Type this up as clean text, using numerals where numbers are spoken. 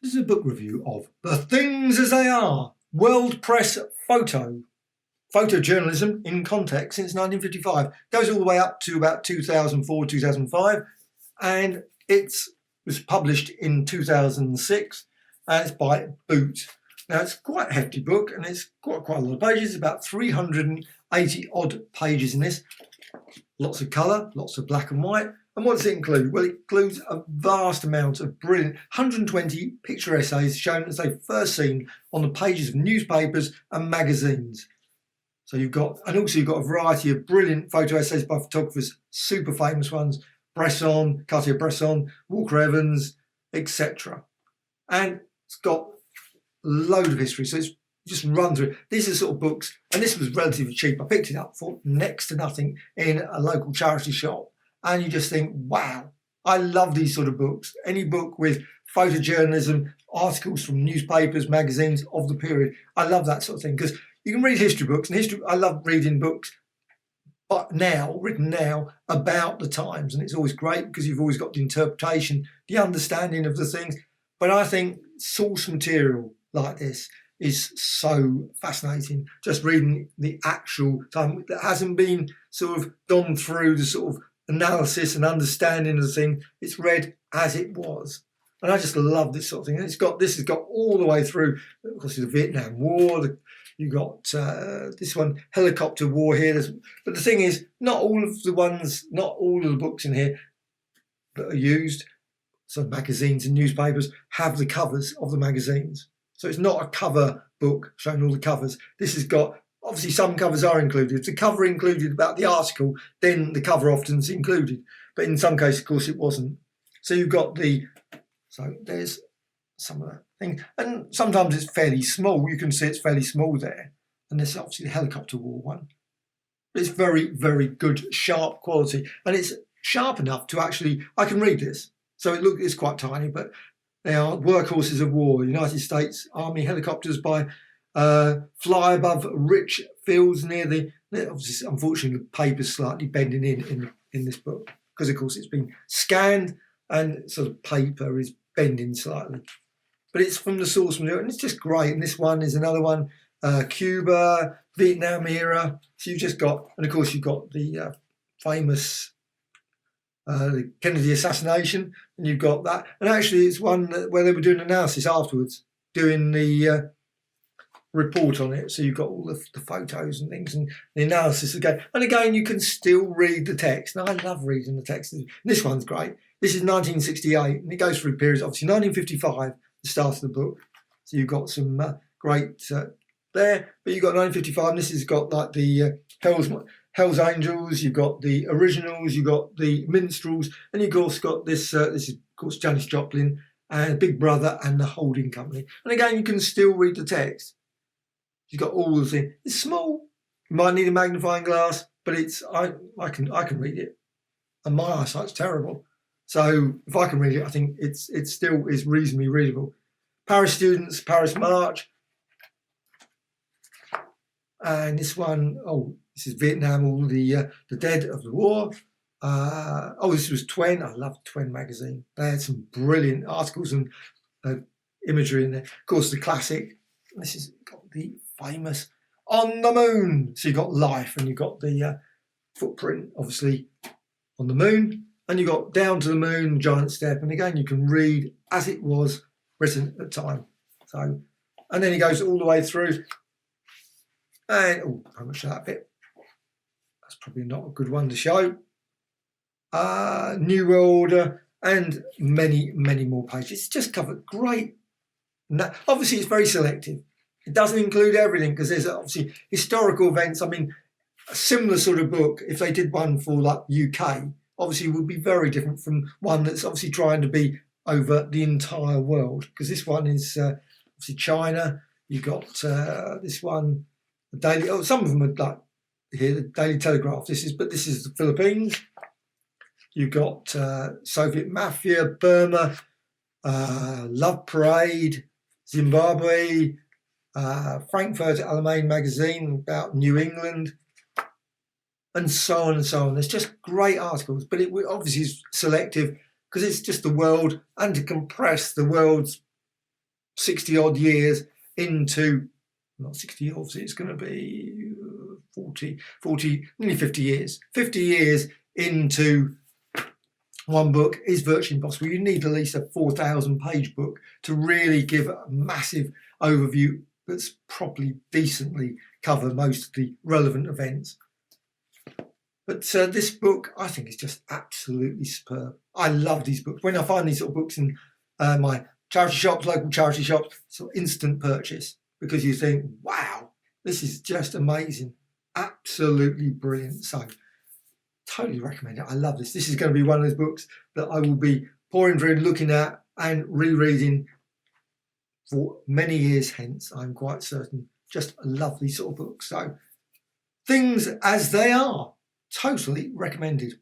This is a book review of The Things as They Are, World Press Photojournalism in Context since 1955. Goes all the way up to about 2004, 2005, and it was published in 2006, and it's by Boot. Now, it's quite a hefty book, and it's got quite a lot of pages, about 380 odd pages in this. Lots of colour, lots of black and white. And what does it include? Well, it includes a vast amount of brilliant 120 picture essays shown as they first seen on the pages of newspapers and magazines. So you've got a variety of brilliant photo essays by photographers, super famous ones, Cartier-Bresson, Walker Evans, etc. And it's got a load of history, so it's just run through. These are sort of books, and this was relatively cheap. I picked it up for next to nothing in a local charity shop. And you just think, wow, I love these sort of books. Any book with photojournalism, articles from newspapers, magazines of the period. I love that sort of thing because you can read history books, and I love reading books, but written now about the times. And it's always great because you've always got the interpretation, the understanding of the things. But I think source material like this is so fascinating. Just reading the actual time that hasn't been sort of gone through the sort of analysis and understanding of the thing. It's read as it was, and I just love this sort of thing. And this has got all the way through, of course, the Vietnam War. You got this one, helicopter war here. But the thing is, not all of the books in here that are used, so magazines and newspapers, have the covers of the magazines. So it's not a cover book showing all the covers. This has got, obviously some covers are included. If the cover included about the article, then the cover often is included. But in some cases, of course, it wasn't. So you've got so there's some of that thing. And sometimes it's fairly small. You can see it's fairly small there. And there's obviously the helicopter war one. But it's very, very good, sharp quality. And it's sharp enough to actually, I can read this. So it's quite tiny, but they are workhorses of war. United States Army helicopters fly above rich fields near obviously, unfortunately, the paper's slightly bending in this book because, of course, it's been scanned and sort of paper is bending slightly. But it's from the source material, and it's just great. And this one is another one, Cuba, Vietnam era. So you've just got, and of course, you've got the famous the Kennedy assassination, and you've got that. And actually, it's one where they were doing analysis afterwards, doing the report on it. So you've got all the photos and things and the analysis again. And again, you can still read the text. Now, I love reading the text. This one's great. This is 1968, and it goes through periods. Obviously, 1955, the start of the book. So you've got some great there. But you've got 1955, and this has got like the Hell's Angels, you've got the originals, you've got the minstrels, and you've also got this is, of course, Janis Joplin and Big Brother and the Holding Company. And again, you can still read the text. You've got all the things. It's small. You might need a magnifying glass, but I can read it. And my eyesight's terrible. So if I can read it, I think it still is reasonably readable. Paris Students, Paris March. And this one, this is Vietnam, all the dead of the war. This was Twen. I love Twen magazine. They had some brilliant articles and imagery in there. Of course, the classic. This has got the famous On the Moon. So you've got Life, and you've got the footprint, obviously, on the moon. And you've got Down to the Moon, Giant Step. And again, you can read as it was written at the time. So, and then he goes all the way through. And how much of that bit? That's probably not a good one to show. New World Order, and many, many more pages. It's just covered great. Obviously, it's very selective. It doesn't include everything because there's obviously historical events. I mean, a similar sort of book, if they did one for like UK, obviously would be very different from one that's obviously trying to be over the entire world. Because this one is obviously China. You've got this one. The Daily. Some of them are like here, the Daily Telegraph. This is the Philippines. You've got Soviet Mafia, Burma, Love Parade, Zimbabwe, Frankfurt Allgemeine magazine about New England, and so on and so on. There's just great articles, but it obviously is selective because it's just the world, and to compress the world's 60 odd years into, not 60, obviously it's going to be 40, nearly 50 years. 50 years into one book is virtually impossible. You need at least a 4,000 page book to really give a massive overview that's properly, decently cover most of the relevant events. But this book, I think, is just absolutely superb. I love these books. When I find these sort of books in my charity shops, local charity shops, sort of instant purchase, because you think, wow, this is just amazing. Absolutely brilliant. So, totally recommend it. I love this. This is going to be one of those books that I will be pouring through, looking at and rereading for many years hence, I'm quite certain. Just a lovely sort of book. So, Things as They Are. Totally recommended.